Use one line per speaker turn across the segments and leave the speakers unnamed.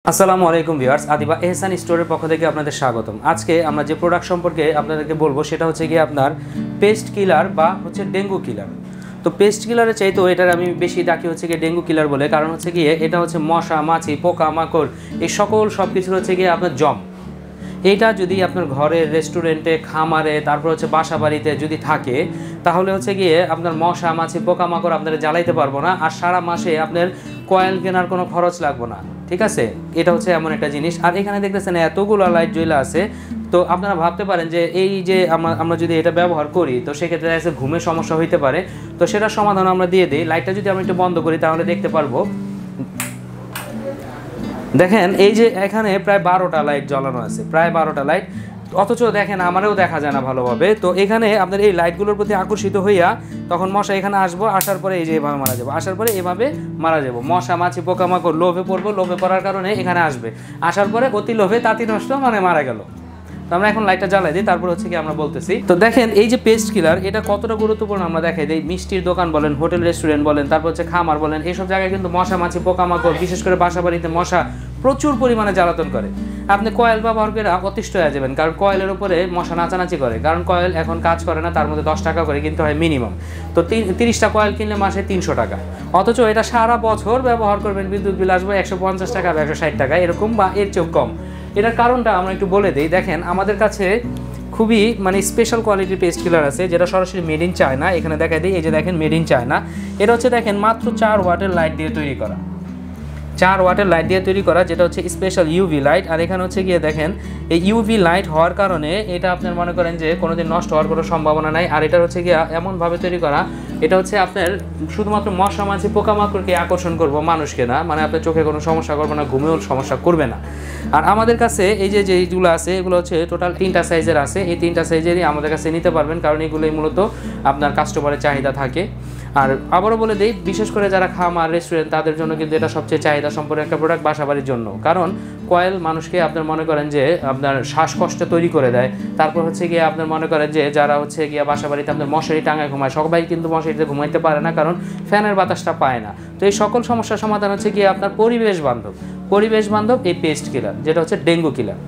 আসসালামু আলাইকুম ভিউয়ার্স, আদিবা এহসান স্টোরের পক্ষ থেকে আপনাদের স্বাগতম। আজকে আমরা যে প্রোডাক্ট সম্পর্কে আপনাদেরকে বলবো সেটা হচ্ছে গিয়ে আপনার পেস্ট কিলার বা হচ্ছে ডেঙ্গু কিলার। তো পেস্ট কিলারের চাইতেও এটার আমি বেশি ডাকি হচ্ছে গিয়ে ডেঙ্গু কিলার বলে, কারণ হচ্ছে গিয়ে এটা হচ্ছে মশা মাছি পোকা মাকড় এই সকল সব কিছু হচ্ছে গিয়ে আপনার জম। এইটা যদি আপনার ঘরে রেস্টুরেন্টে খামারে তারপর হচ্ছে বাসা বাড়িতে যদি থাকে তাহলে হচ্ছে গিয়ে আপনার মশা মাছি পোকামাকড় আপনারা জ্বালাইতে পারবো না, আর সারা মাসে আপনার কয়েল কেনার কোনো খরচ লাগবে না। ঠিক আছে, এটা হচ্ছে এমন একটা জিনিস। আর এখানে দেখতেছেন এতগুলো লাইট জ্বলা আছে। তো আপনারা ভাবতে পারেন যে এই যে আমরা যদি এটা ব্যবহার করি তো সেক্ষেত্রে এসে ঘুমের সমস্যা হইতে পারে, তো সেটার সমাধান আমরা দিয়ে দিই। লাইটটা যদি আমরা একটু বন্ধ করি তাহলে দেখতে পারবো, দেখেন এই যে এখানে প্রায় 12টা লাইট জ্বালানো আছে, প্রায় 12টা লাইট, অথচ দেখেন আমারও দেখা যায় না ভালোভাবে। তো এখানে আপনার এই লাইটগুলোর প্রতি আকর্ষিত হইয়া তখন মশা এখানে আসবো, আসার পরে এই যে এভাবে মারা যাবো, আসার পরে এভাবে মারা যাবো। মশা মাছি পোকামাকড় লোভে পড়বো, লোভে পড়ার কারণে এখানে আসবে, আসার পরে অতি লোভে তাঁতি নষ্ট মানে মারা গেল। তো আমরা এখন লাইটটা জ্বালাই দিই, তারপর হচ্ছে কি আমরা বলতেছি। তো দেখেন এই যে পেস্ট কিলার এটা কতটা গুরুত্বপূর্ণ আমরা দেখাই দিই। মিষ্টির দোকান বলেন, হোটেল রেস্টুরেন্ট বলেন, তারপর হচ্ছে খামার বলেন, এইসব জায়গায় কিন্তু মশা মাছি পোকামাকড় বিশেষ করে বাসা বাড়িতে মশা প্রচুর পরিমাণে জ্বালাতন করে। আপনি কয়েল ব্যবহার করে অতিষ্ঠ হয়ে যাবেন, কারণ কয়েলের উপরে মশা নাচানাচি করে, কারণ কয়েল এখন কাজ করে না, তার মধ্যে 10 টাকা করে কিনতে হয় মিনিমাম। তো 30টা কয়েল কিনলে মাসে 300 টাকা, অথচ এটা সারা বছর ব্যবহার করবেন, বিদ্যুৎ বিল আসবে 150 টাকা বা 160 টাকা এরকম বা এর চেয়েও কম। এটার কারণটা আমরা একটু বলে দিই। দেখেন আমাদের কাছে খুবই স্পেশাল কোয়ালিটির পেস্ট কিলার আছে যেটা সরাসরি মেড ইন চায়না। এখানে দেখাই দিই, এই যে দেখেন মেড ইন চায়না। এটা হচ্ছে দেখেন মাত্র 4 ওয়াটের লাইট দিয়ে তৈরি করা, 4 ওয়াটের লাইট দিয়ে তৈরি করা, যেটা হচ্ছে স্পেশাল ইউভি লাইট। আর এখানে হচ্ছে গিয়ে দেখেন এই ইউভি লাইট হওয়ার কারণে এটা আপনার মনে করেন যে কোনোদিন নষ্ট হওয়ার কোনো সম্ভাবনা নাই। আর এটা হচ্ছে গিয়ে এমনভাবে তৈরি করা, এটা হচ্ছে আপনার শুধুমাত্র মশা মাছি পোকামাকড়কে আকর্ষণ করবো, মানুষকে না। আপনার চোখে কোনো সমস্যা করবে না, ঘুমেও সমস্যা করবে না। আর আমাদের কাছে এই যে যেগুলো আছে এগুলো হচ্ছে টোটাল 3টা সাইজের আছে। এই 3টা সাইজেরই আমাদের কাছে নিতে পারবেন, কারণ এগুলোই মূলত আপনার কাস্টমারের চাহিদা থাকে। আর আবারও বলে দিই, বিশেষ করে যারা খামার রেস্টুরেন্ট তাদের জন্য কিন্তু এটা সবচেয়ে চাহিদা সম্পন্ন একটা প্রোডাক্ট বাসাবাড়ির জন্য। কারণ কয়েল মানুষকে আপনার মনে করেন যে আপনার শ্বাসকষ্ট তৈরি করে দেয়। তারপর হচ্ছে গিয়ে আপনার মনে করেন যে যারা হচ্ছে গিয়ে বাসাবাড়িতে আপনার মশারি টাঙায় ঘুমায়, সবাই কিন্তু মশারিতে ঘুমাইতে পারে না, কারণ ফ্যানের বাতাসটা পায় না। তো এই সকল সমস্যার সমাধান হচ্ছে গিয়ে আপনার পরিবেশ বান্ধব এই পেস্ট কিলার, যেটা হচ্ছে ডেঙ্গু কিলার।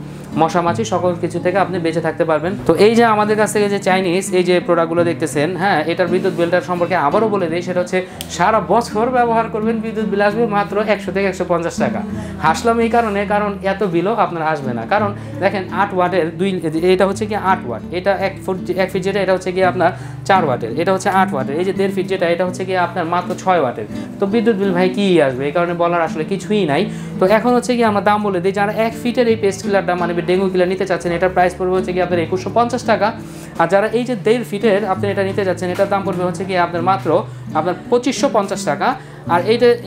মশা মাছি সকল কিছু থেকে আপনি বেঁচে থাকতে পারবেন। তো এই যে আমাদের কাছ থেকে যে চাইনিজ এই যে প্রোডাক্টগুলো দেখতেছেন, হ্যাঁ, এটার বিদ্যুৎ বিলটার সম্পর্কে আবারও বলে দিই। সেটা হচ্ছে সারা বছর ব্যবহার করবেন, বিদ্যুৎ বিল আসবে মাত্র 100 থেকে 150 টাকা। হাসলাম এই কারণে, কারণ এত বিলও আপনার আসবে না। কারণ দেখেন 8 ওয়াটের এটা হচ্ছে কি 8 ওয়াট, এটা 1 ফিট যেটা এটা হচ্ছে কি আপনার 4 ওয়াটের, এটা হচ্ছে 8 ওয়াটের। এই যে 1.5 ফিট যেটা এটা হচ্ছে কি আপনার মাত্র 6 ওয়াটের। তো বিদ্যুৎ বিল ভাই কি আসবে, এই কারণে বলার আসলে কিছুই নাই। তো এখন হচ্ছে কি আমরা দাম বলে দিই। যারা 1 ফিটের এই পেস্ট কিলারটা ডেঙ্গু কিলার নিতে চাচ্ছেন, এটার প্রাইস পড়বে হচ্ছে কি আপনার 2150 টাকা। আর যারা এই যে 1.5 ফিটের আপনি এটা নিতে যাচ্ছেন, এটার দাম পড়বে হচ্ছে কি আপনার মাত্র আপনার 2550 টাকা। আর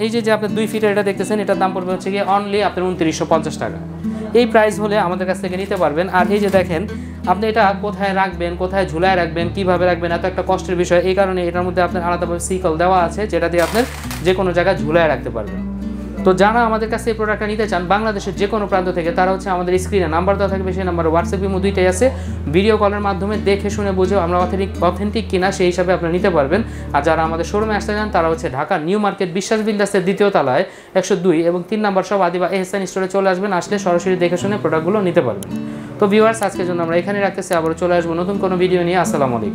এই যে আপনার 2 ফিটের এটা দেখতেছেন, এটার দাম পড়বে হচ্ছে কি অনলি আপনার 2950 টাকা। এই প্রাইস হলে আমাদের কাছ থেকে নিতে পারবেন। আর এই যে দেখেন আপনি এটা কোথায় রাখবেন, কোথায় ঝুলায় রাখবেন, কিভাবে রাখবেন, এত একটা কষ্টের বিষয়। এই কারণে এটার মধ্যে আপনার আলাদাভাবে সিকল দেওয়া আছে, যেটা দিয়ে আপনার যে কোনো জায়গায় ঝুলায় রাখতে পারবেন। তো যারা আমাদের কাছে এই প্রোডাক্টটা নিতে চান বাংলাদেশের যে কোনো প্রান্ত থেকে, তারা হচ্ছে আমাদের স্ক্রিনে নাম্বার দেওয়া থাকবে, সেই নাম্বারে হোয়াটসঅ্যাপ ইমো দুইটাই আছে। ভিডিও কলের মাধ্যমে দেখে শুনে বুঝেও আমরা অথেন্টিক কিনা সেই হিসাবে আপনারা নিতে পারবেন। আর যারা আমাদের শোরুমে আসতে চান তারা হচ্ছে ঢাকা নিউ মার্কেট বিশ্বাস বিল্ডার্সের 2য় তলায় 102 এবং 3 নাম্বার সব আদিবা এহসান স্টোরে চলে আসবেন। আসলে সরাসরি দেখে শুনে প্রোডাক্টগুলো নিতে পারবেন। তো ভিউয়ার্স, আজকের জন্য আমরা এখানে রাখতেছি, আবারও চলে আসবো নতুন কোনো ভিডিও নিয়ে। আসসালামু আলাইকুম।